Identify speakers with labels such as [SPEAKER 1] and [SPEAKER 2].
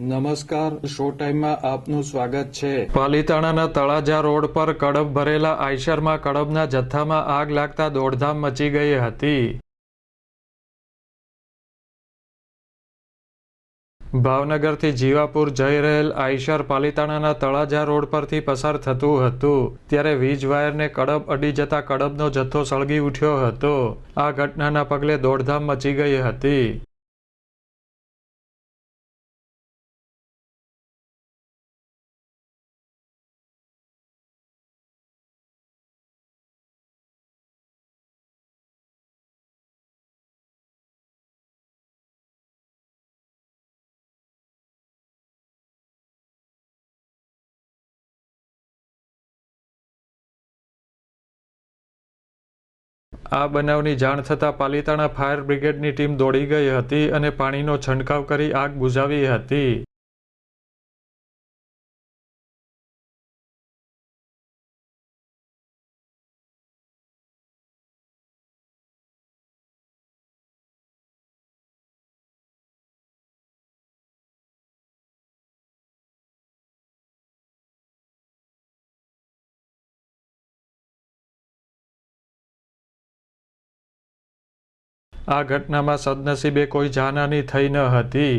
[SPEAKER 1] નમસ્કાર, શો ટાઈમમાં આપનું સ્વાગત છે।
[SPEAKER 2] પાલિતાણાના તળાજા રોડ પર કડબ ભરેલા આઈશરમાં કડબના જથ્થામાં આગ લાગતા દોડધામ મચી ગઈ હતી। ભાવનગરથી જીવાપુર જઈ રહેલ આઈશર પાલિતાણાના તળાજા રોડ પરથી પસાર થતું હતું ત્યારે વીજ વાયરને કડબ અડી જતા કડબનો જથ્થો સળગી ઉઠ્યો હતો। આ ઘટનાના પગલે દોડધામ મચી ગઈ હતી। આ બનાવની જાણ થતાં પાલિતાણા ફાયર બ્રિગેડની ટીમ દોડી ગઈ હતી અને પાણીનો છંટકાવ કરી આગ બુઝાવી હતી। આ ઘટનામાં સદનસીબે કોઈ જાનહાનિ થઈ ન હતી।